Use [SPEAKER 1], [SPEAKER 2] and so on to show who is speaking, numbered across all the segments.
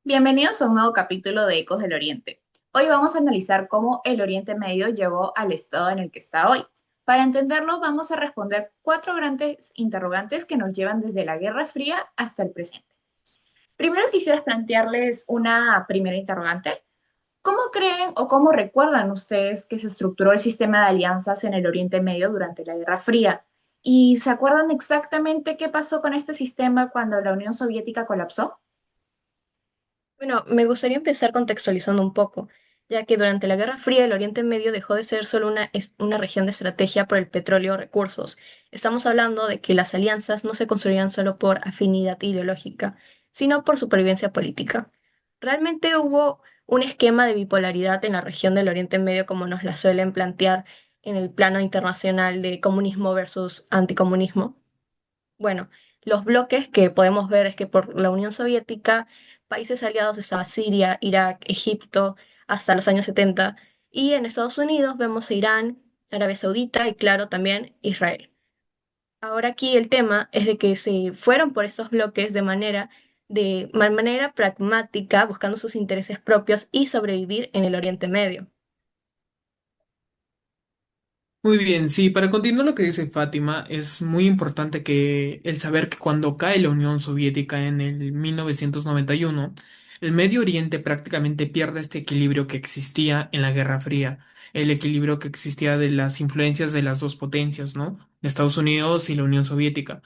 [SPEAKER 1] Bienvenidos a un nuevo capítulo de Ecos del Oriente. Hoy vamos a analizar cómo el Oriente Medio llegó al estado en el que está hoy. Para entenderlo, vamos a responder cuatro grandes interrogantes que nos llevan desde la Guerra Fría hasta el presente. Primero quisiera plantearles una primera interrogante. ¿Cómo creen o cómo recuerdan ustedes que se estructuró el sistema de alianzas en el Oriente Medio durante la Guerra Fría? ¿Y se acuerdan exactamente qué pasó con este sistema cuando la Unión Soviética colapsó?
[SPEAKER 2] Bueno, me gustaría empezar contextualizando un poco, ya que durante la Guerra Fría el Oriente Medio dejó de ser solo una región de estrategia por el petróleo o recursos. Estamos hablando de que las alianzas no se construían solo por afinidad ideológica, sino por supervivencia política. Realmente hubo un esquema de bipolaridad en la región del Oriente Medio como nos la suelen plantear en el plano internacional de comunismo versus anticomunismo. Bueno, los bloques que podemos ver es que por la Unión Soviética, países aliados estaba Siria, Irak, Egipto, hasta los años 70, y en Estados Unidos vemos a Irán, Arabia Saudita y claro también Israel. Ahora aquí el tema es de que se fueron por estos bloques de manera pragmática, buscando sus intereses propios y sobrevivir en el Oriente Medio.
[SPEAKER 3] Muy bien, sí, para continuar lo que dice Fátima, es muy importante que el saber que cuando cae la Unión Soviética en el 1991, el Medio Oriente prácticamente pierde este equilibrio que existía en la Guerra Fría, el equilibrio que existía de las influencias de las dos potencias, ¿no? Estados Unidos y la Unión Soviética.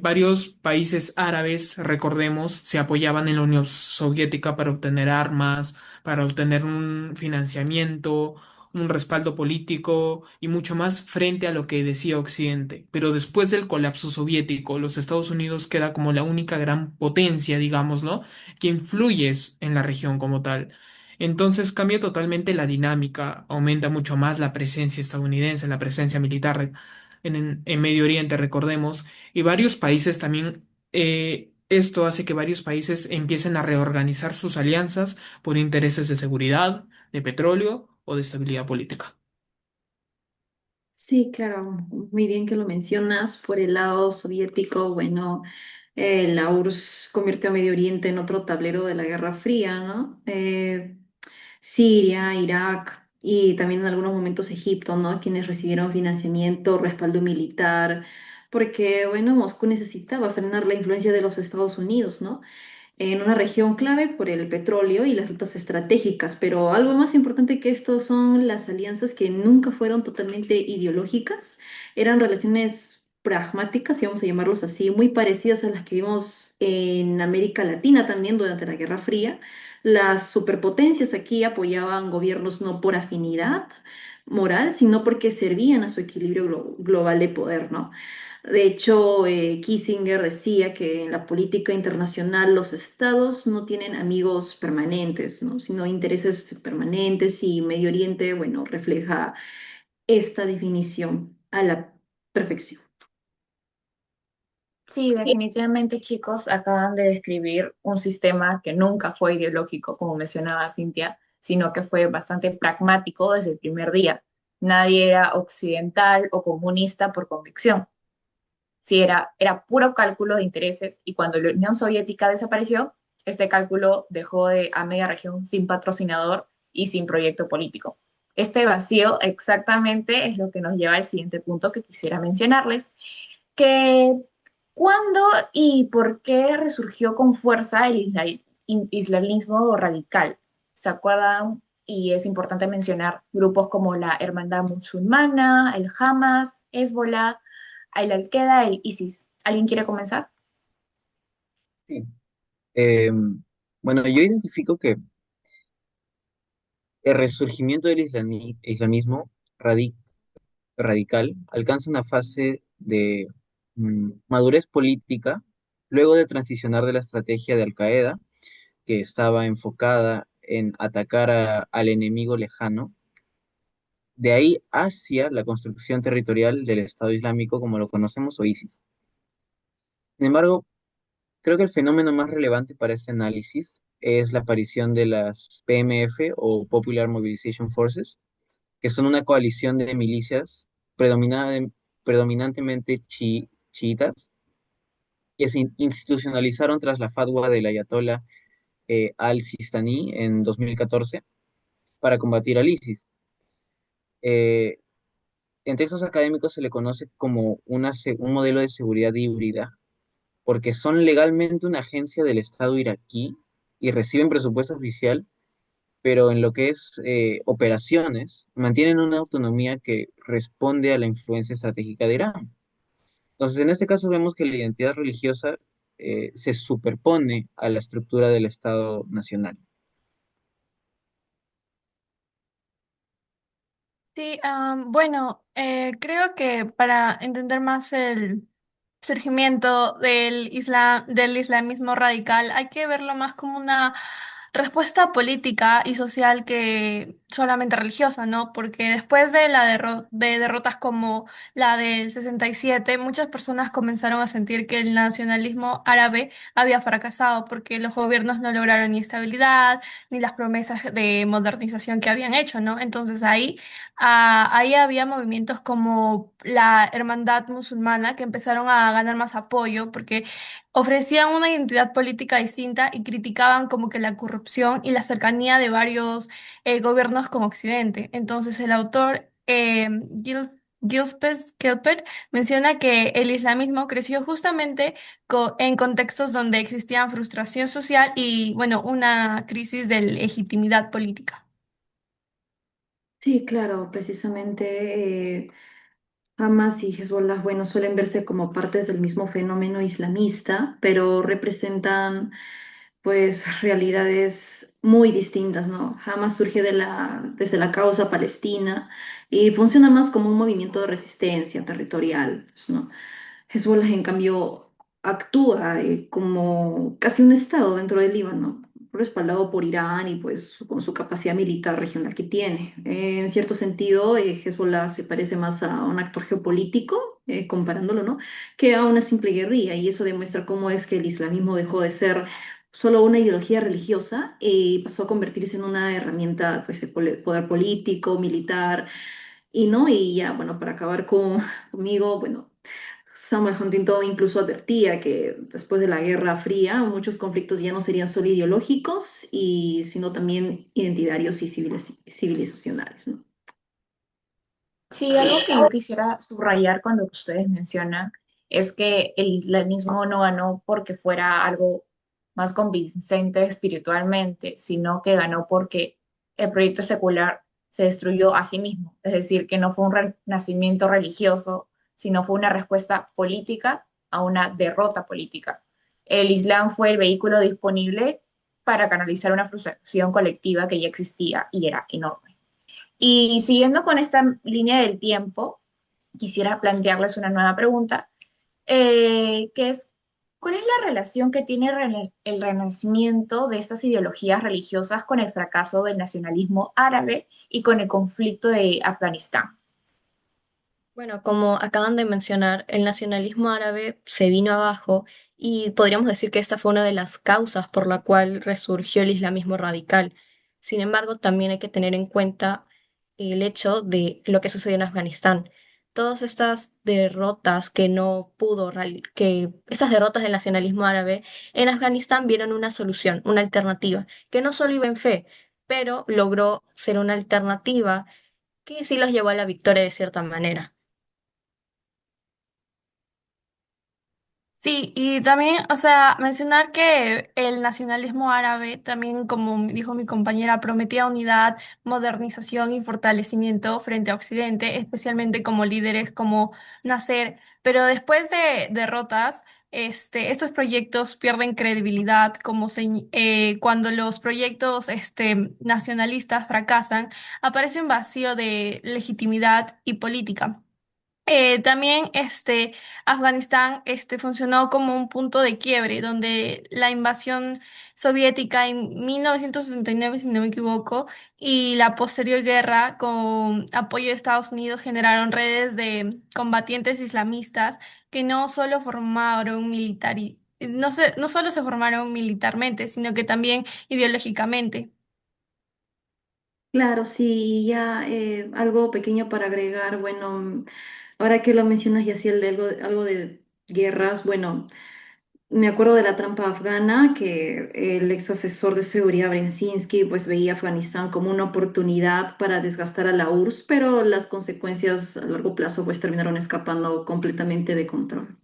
[SPEAKER 3] Varios países árabes, recordemos, se apoyaban en la Unión Soviética para obtener armas, para obtener un financiamiento, un respaldo político y mucho más frente a lo que decía Occidente. Pero después del colapso soviético, los Estados Unidos queda como la única gran potencia, digámoslo, que influye en la región como tal. Entonces cambia totalmente la dinámica, aumenta mucho más la presencia estadounidense, la presencia militar en Medio Oriente, recordemos, y varios países también, esto hace que varios países empiecen a reorganizar sus alianzas por intereses de seguridad, de petróleo o de estabilidad política.
[SPEAKER 4] Sí, claro, muy bien que lo mencionas. Por el lado soviético, bueno, la URSS convirtió a Medio Oriente en otro tablero de la Guerra Fría, ¿no? Siria, Irak y también en algunos momentos Egipto, ¿no? Quienes recibieron financiamiento, respaldo militar, porque, bueno, Moscú necesitaba frenar la influencia de los Estados Unidos, ¿no? En una región clave por el petróleo y las rutas estratégicas, pero algo más importante que esto son las alianzas que nunca fueron totalmente ideológicas, eran relaciones pragmáticas, si vamos a llamarlos así, muy parecidas a las que vimos en América Latina también durante la Guerra Fría. Las superpotencias aquí apoyaban gobiernos no por afinidad moral, sino porque servían a su equilibrio global de poder, ¿no? De hecho, Kissinger decía que en la política internacional los estados no tienen amigos permanentes, ¿no? Sino intereses permanentes y Medio Oriente, bueno, refleja esta definición a la perfección.
[SPEAKER 1] Sí, definitivamente, chicos, acaban de describir un sistema que nunca fue ideológico, como mencionaba Cintia, sino que fue bastante pragmático desde el primer día. Nadie era occidental o comunista por convicción. Sí, era puro cálculo de intereses y cuando la Unión Soviética desapareció, este cálculo dejó a media región sin patrocinador y sin proyecto político. Este vacío exactamente es lo que nos lleva al siguiente punto que quisiera mencionarles, que ¿cuándo y por qué resurgió con fuerza el islamismo radical? ¿Se acuerdan? Y es importante mencionar grupos como la Hermandad Musulmana, el Hamas, Hezbollah, el Al-Qaeda, el ISIS. ¿Alguien quiere comenzar?
[SPEAKER 5] Sí. Eh, bueno, yo identifico que el resurgimiento del islamismo radi- radical alcanza una fase de madurez política luego de transicionar de la estrategia de Al-Qaeda, que estaba enfocada en atacar al enemigo lejano, de ahí hacia la construcción territorial del Estado Islámico como lo conocemos o ISIS. Sin embargo, creo que el fenómeno más relevante para este análisis es la aparición de las PMF o Popular Mobilization Forces, que son una coalición de milicias predominantemente chiitas que se institucionalizaron tras la fatwa del ayatollah al-Sistani en 2014 para combatir al ISIS. Eh, en textos académicos se le conoce como un modelo de seguridad híbrida, porque son legalmente una agencia del Estado iraquí y reciben presupuesto oficial, pero en lo que es operaciones, mantienen una autonomía que responde a la influencia estratégica de Irán. Entonces, en este caso vemos que la identidad religiosa se superpone a la estructura del Estado nacional.
[SPEAKER 6] Sí, bueno, creo que para entender más el surgimiento del islamismo radical, hay que verlo más como una respuesta política y social que solamente religiosa, ¿no? Porque después de de derrotas como la del 67, muchas personas comenzaron a sentir que el nacionalismo árabe había fracasado porque los gobiernos no lograron ni estabilidad ni las promesas de modernización que habían hecho, ¿no? Entonces ahí había movimientos como la Hermandad Musulmana que empezaron a ganar más apoyo porque ofrecían una identidad política distinta y criticaban como que la corrupción y la cercanía de varios gobiernos con Occidente. Entonces el autor Gilbert Kelper menciona que el islamismo creció justamente en contextos donde existían frustración social y, bueno, una crisis de legitimidad política.
[SPEAKER 4] Sí, claro, precisamente Hamas y Hezbollah, bueno, suelen verse como partes del mismo fenómeno islamista, pero representan pues realidades muy distintas, ¿no? Hamas surge desde la causa palestina y funciona más como un movimiento de resistencia territorial, pues, ¿no? Hezbollah, en cambio, actúa como casi un estado dentro del Líbano, respaldado por Irán y pues con su capacidad militar regional que tiene. En cierto sentido, Hezbollah se parece más a un actor geopolítico, comparándolo, ¿no? Que a una simple guerrilla, y eso demuestra cómo es que el islamismo dejó de ser solo una ideología religiosa y pasó a convertirse en una herramienta pues, de poder político, militar, y no, y ya, bueno, para acabar conmigo, bueno. Samuel Huntington incluso advertía que después de la Guerra Fría muchos conflictos ya no serían solo ideológicos, sino también identitarios y civilizacionales, ¿no?
[SPEAKER 1] Sí, algo que yo quisiera subrayar con lo que ustedes mencionan es que el islamismo no ganó porque fuera algo más convincente espiritualmente, sino que ganó porque el proyecto secular se destruyó a sí mismo. Es decir, que no fue un renacimiento religioso, sino fue una respuesta política a una derrota política. El Islam fue el vehículo disponible para canalizar una frustración colectiva que ya existía y era enorme. Y siguiendo con esta línea del tiempo, quisiera plantearles una nueva pregunta, que es, ¿cuál es la relación que tiene el renacimiento de estas ideologías religiosas con el fracaso del nacionalismo árabe y con el conflicto de Afganistán?
[SPEAKER 2] Bueno, como acaban de mencionar, el nacionalismo árabe se vino abajo y podríamos decir que esta fue una de las causas por la cual resurgió el islamismo radical. Sin embargo, también hay que tener en cuenta el hecho de lo que sucedió en Afganistán. Todas estas derrotas que no pudo, que estas derrotas del nacionalismo árabe en Afganistán vieron una solución, una alternativa, que no solo iba en fe, pero logró ser una alternativa que sí los llevó a la victoria de cierta manera.
[SPEAKER 6] Sí, y también, o sea, mencionar que el nacionalismo árabe también, como dijo mi compañera, prometía unidad, modernización y fortalecimiento frente a Occidente, especialmente como líderes como Nasser. Pero después de derrotas, estos proyectos pierden credibilidad, cuando los proyectos, nacionalistas fracasan, aparece un vacío de legitimidad y política. También Afganistán funcionó como un punto de quiebre donde la invasión soviética en 1969, si no me equivoco, y la posterior guerra con apoyo de Estados Unidos generaron redes de combatientes islamistas que no solo se formaron militarmente, sino que también ideológicamente.
[SPEAKER 4] Claro, sí, ya algo pequeño para agregar, bueno, ahora que lo mencionas, y así algo de guerras, bueno. Me acuerdo de la trampa afgana, que el ex asesor de seguridad Brzezinski pues veía Afganistán como una oportunidad para desgastar a la URSS, pero las consecuencias a largo plazo pues terminaron escapando completamente de control.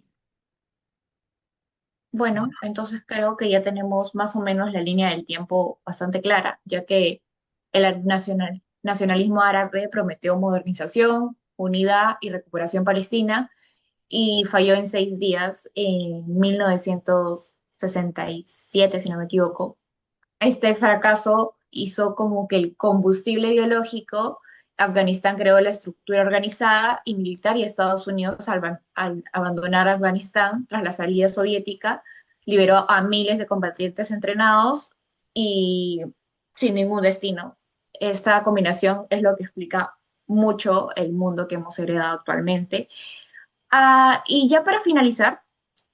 [SPEAKER 1] Bueno, entonces creo que ya tenemos más o menos la línea del tiempo bastante clara, ya que el nacionalismo árabe prometió modernización, unidad y recuperación palestina y falló en 6 días en 1967, si no me equivoco. Este fracaso hizo como que el combustible ideológico. Afganistán creó la estructura organizada y militar y Estados Unidos, al abandonar Afganistán tras la salida soviética, liberó a miles de combatientes entrenados y sin ningún destino. Esta combinación es lo que explica mucho el mundo que hemos heredado actualmente. Y ya para finalizar,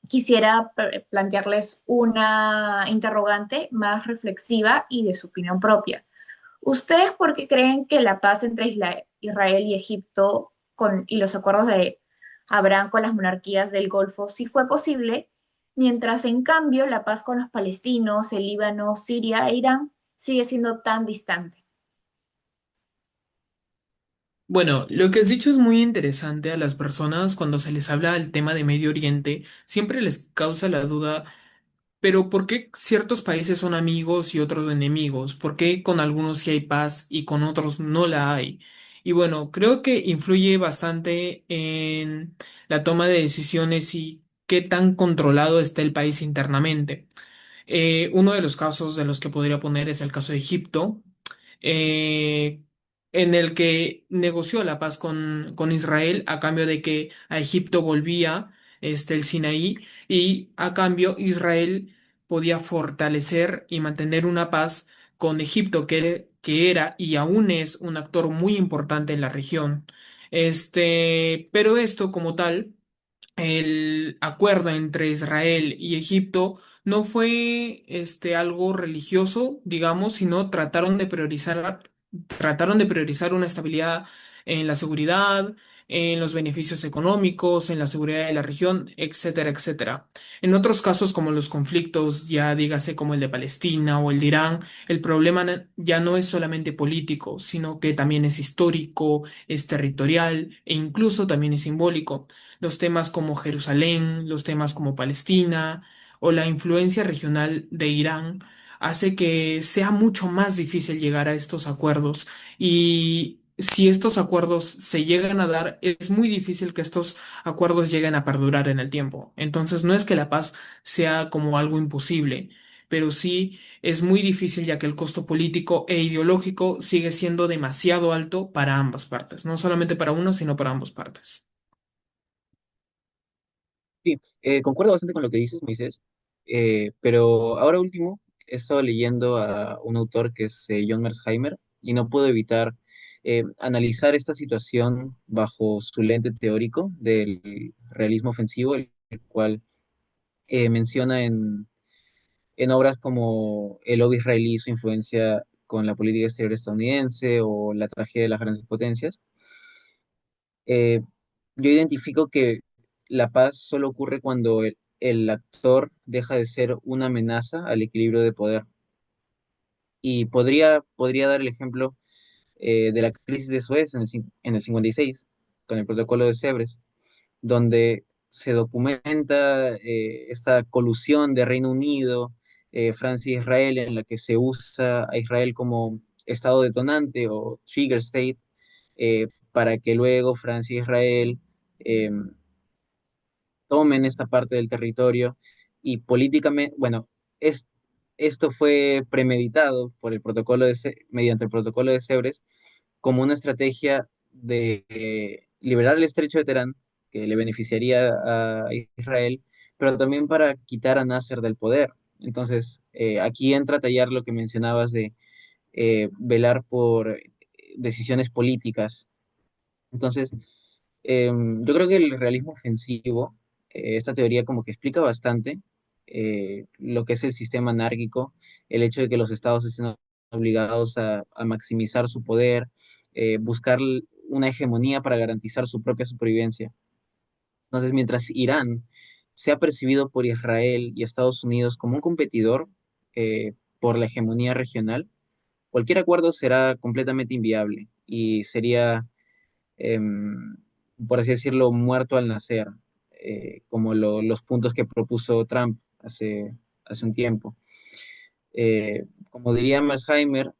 [SPEAKER 1] quisiera plantearles una interrogante más reflexiva y de su opinión propia. ¿Ustedes por qué creen que la paz entre Israel y Egipto y los acuerdos de Abraham con las monarquías del Golfo sí fue posible, mientras en cambio la paz con los palestinos, el Líbano, Siria e Irán sigue siendo tan distante?
[SPEAKER 3] Bueno, lo que has dicho es muy interesante. A las personas cuando se les habla del tema de Medio Oriente, siempre les causa la duda. Pero ¿por qué ciertos países son amigos y otros enemigos? ¿Por qué con algunos sí hay paz y con otros no la hay? Y bueno, creo que influye bastante en la toma de decisiones y qué tan controlado está el país internamente. Uno de los casos de los que podría poner es el caso de Egipto, eh, en el que negoció la paz con Israel a cambio de que a Egipto volvía el Sinaí y a cambio Israel podía fortalecer y mantener una paz con Egipto, que era y aún es un actor muy importante en la región. Pero esto como tal, el acuerdo entre Israel y Egipto no fue algo religioso, digamos, sino trataron de priorizar una estabilidad en la seguridad, en los beneficios económicos, en la seguridad de la región, etcétera, etcétera. En otros casos, como los conflictos, ya dígase como el de Palestina o el de Irán, el problema ya no es solamente político, sino que también es histórico, es territorial e incluso también es simbólico. Los temas como Jerusalén, los temas como Palestina o la influencia regional de Irán hace que sea mucho más difícil llegar a estos acuerdos. Y si estos acuerdos se llegan a dar, es muy difícil que estos acuerdos lleguen a perdurar en el tiempo. Entonces, no es que la paz sea como algo imposible, pero sí es muy difícil ya que el costo político e ideológico sigue siendo demasiado alto para ambas partes, no solamente para una, sino para ambas partes.
[SPEAKER 5] Sí, concuerdo bastante con lo que dices, Moisés, pero ahora último he estado leyendo a un autor que es John Mersheimer y no puedo evitar analizar esta situación bajo su lente teórico del realismo ofensivo, el cual menciona en obras como El lobby israelí y su influencia con la política exterior estadounidense o La tragedia de las grandes potencias. eh, yo identifico que la paz solo ocurre cuando el actor deja de ser una amenaza al equilibrio de poder. Y podría dar el ejemplo de la crisis de Suez en el 56, con el protocolo de Sèvres, donde se documenta esta colusión de Reino Unido, Francia e Israel, en la que se usa a Israel como estado detonante o trigger state, para que luego Francia e Israel tomen esta parte del territorio y políticamente, bueno, es, esto fue premeditado por el mediante el protocolo de Sèvres como una estrategia de liberar el estrecho de Teherán, que le beneficiaría a Israel, pero también para quitar a Nasser del poder. Entonces, aquí entra a tallar lo que mencionabas de velar por decisiones políticas. Entonces, yo creo que el realismo ofensivo, esta teoría como que explica bastante lo que es el sistema anárquico, el hecho de que los estados estén obligados a maximizar su poder, buscar una hegemonía para garantizar su propia supervivencia. Entonces, mientras Irán se ha percibido por Israel y Estados Unidos como un competidor por la hegemonía regional, cualquier acuerdo será completamente inviable y sería, em, por así decirlo, muerto al nacer, como los puntos que propuso Trump hace un tiempo. Como diría Mersheimer,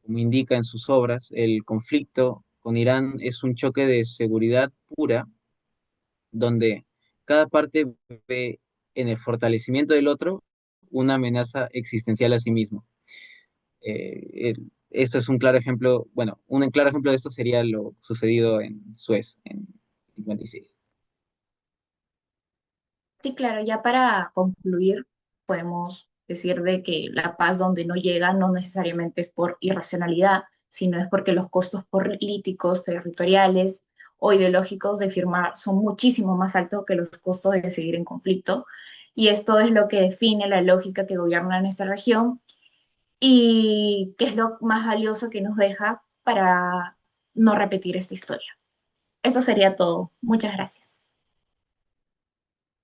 [SPEAKER 5] como indica en sus obras, el conflicto con Irán es un choque de seguridad pura, donde cada parte ve en el fortalecimiento del otro una amenaza existencial a sí mismo. Esto es un claro ejemplo, bueno, un claro ejemplo de esto sería lo sucedido en Suez en 56.
[SPEAKER 1] Sí, claro, ya para concluir, podemos decir de que la paz donde no llega no necesariamente es por irracionalidad, sino es porque los costos políticos, territoriales o ideológicos de firmar son muchísimo más altos que los costos de seguir en conflicto. Y esto es lo que define la lógica que gobierna en esta región y que es lo más valioso que nos deja para no repetir esta historia. Eso sería todo. Muchas gracias.